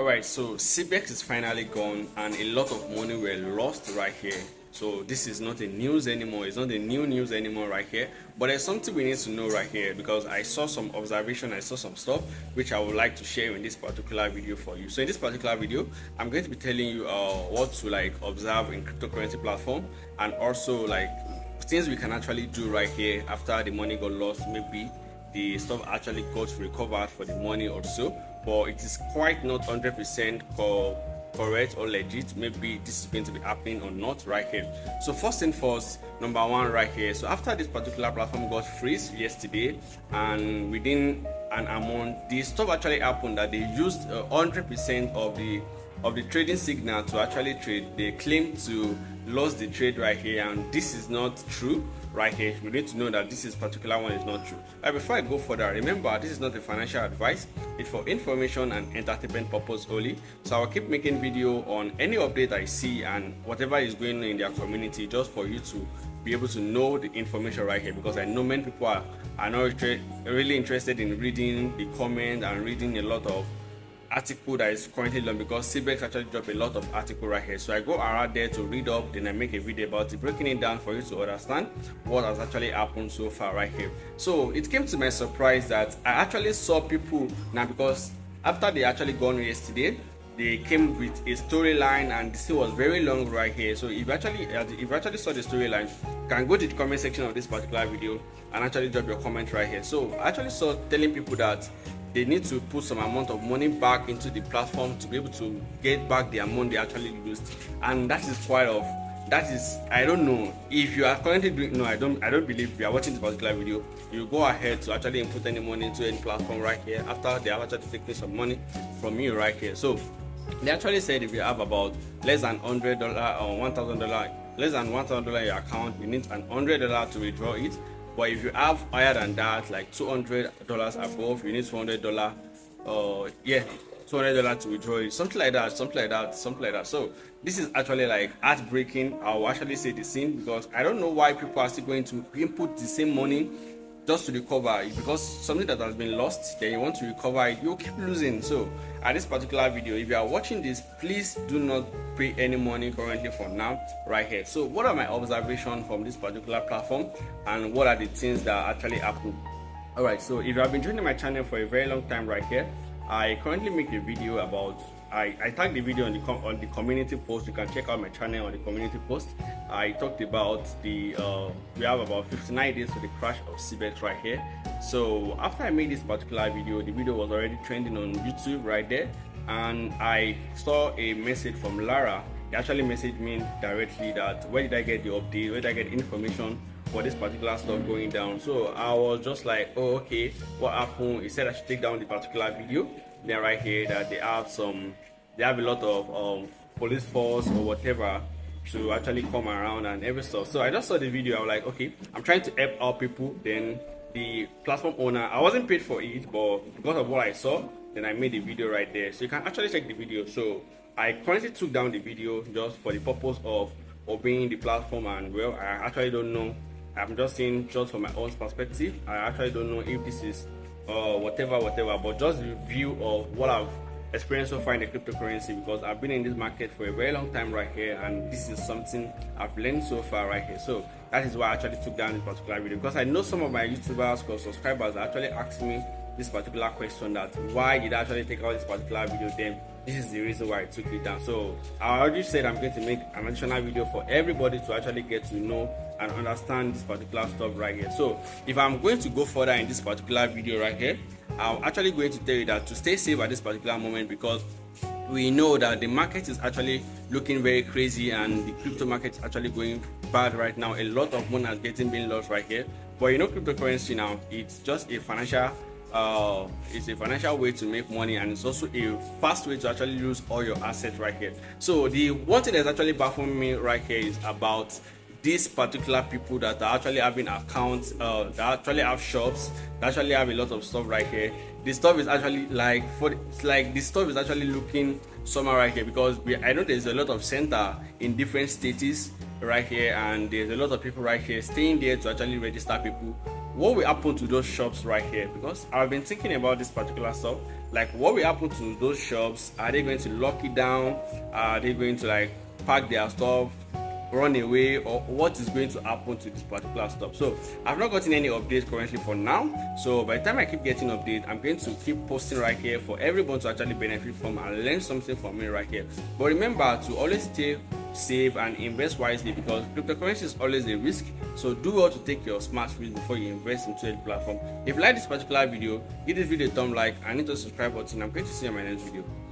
Alright, so CBEX is finally gone and a lot of money were lost right here. So this is not a news anymore, it's not a new news anymore right here. But there's something we need to know right here because I saw some observation, I saw some stuff which I would like to share in this particular video for you. So in this particular video, I'm going to be telling you what to observe in cryptocurrency platform, and also things we can actually do right here after the money got lost. Maybe the stuff actually got recovered for the money or so, but it is quite not 100% correct or legit. Maybe this is going to be happening or not right here. So first and first, number one right here. So after this particular platform got freeze yesterday, and within an amount, the stuff actually happened that they used 100% of the trading signal to actually trade. They claim to lose the trade right here, and this is not true right here. We need to know that this particular one is not true. Before I go further, remember this is not a financial advice, it's for information and entertainment purpose only. So I'll keep making video on any update I see and whatever is going on in their community, just for you to be able to know the information right here, because I know many people are not really interested in reading the comments and reading a lot of article that is currently long, because CBEX actually dropped a lot of article right here. So I go around there to read up, then I make a video about it, breaking it down for you to understand what has actually happened so far right here. So it came to my surprise that I actually saw people now, because after they actually gone yesterday, they came with a storyline and this was very long right here. So if you actually saw the storyline, you can go to the comment section of this particular video and actually drop your comment right here. So I actually saw telling people that they need to put some amount of money back into the platform to be able to get back the amount they actually used, and that is I don't know if you are currently doing. No, I don't believe if you are watching this particular video, you go ahead to actually input any money into any platform right here after they have actually taken some money from you right here. So they actually said if you have about less than $100 or $1,000, less than $1,000 in your account, you need an $100 to withdraw it. But if you have higher than that, like $200 above, you need $200. $200 to withdraw it, something like that. So this is actually heartbreaking. I'll actually say the same, because I don't know why people are still going to input the same money just to recover it, because something that has been lost, then you want to recover it, you'll keep losing. So at this particular video, if you are watching this, please do not pay any money currently for now right here. So what are my observations from this particular platform, and what are the things that actually happen? Alright, so if you have been joining my channel for a very long time right here, I currently make a video about I tagged the video on the community post. You can check out my channel on the community post. I talked about we have about 59 days to the crash of CBEX right here. So after I made this particular video, the video was already trending on YouTube right there, and I saw a message from Lara. He actually messaged me directly that where did I get the update, where did I get information for this particular stuff going down. So I was just like, oh okay, what happened? He said I should take down the particular video. Then right here that they have a lot of police force or whatever to actually come around and every stuff. So I just saw the video. I was like, okay, I'm trying to help out people. Then the platform owner, I wasn't paid for it, but because of what I saw, then I made the video right there. So you can actually check the video. So I currently took down the video just for the purpose of obeying the platform, and well, I actually don't know. I'm just saying just from my own perspective. I actually don't know if this is whatever, but just the view of what I've experienced so far in the cryptocurrency, because I've been in this market for a very long time right here, and this is something I've learned so far right here. So that is why I actually took down this particular video, because I know some of my YouTubers or subscribers actually asked me this particular question, that why did I actually take out this particular video. Then this is the reason why I took it down. So I already said I'm going to make an additional video for everybody to actually get to know and understand this particular stuff right here. So if I'm going to go further in this particular video right here, I'm actually going to tell you that to stay safe at this particular moment, because we know that the market is actually looking very crazy and the crypto market is actually going bad right now. A lot of money is being lost right here. But you know, cryptocurrency now, it's just a financial way to make money, and it's also a fast way to actually lose all your assets right here. So the one thing that's actually baffling me right here is about these particular people that are actually having accounts, that actually have shops, that actually have a lot of stuff right here. This stuff is actually this stuff is actually looking somehow right here, because I know there's a lot of center in different states right here, and there's a lot of people right here staying there to actually register people what will happen to those shops right here? Because I've been thinking about this particular stuff. Like, what will happen to those shops? Are they going to lock it down? Are they going to like pack their stuff, run away, or what is going to happen to this particular stuff? So I've not gotten any updates currently for now. So by the time I keep getting updates, I'm going to keep posting right here for everyone to actually benefit from and learn something from me right here. But remember to always stay safe and invest wisely, because cryptocurrency is always a risk. So do well to take your smart risk before you invest into a platform. If you like this particular video, give this video a thumb like and hit the subscribe button. I'm going to see you in my next video.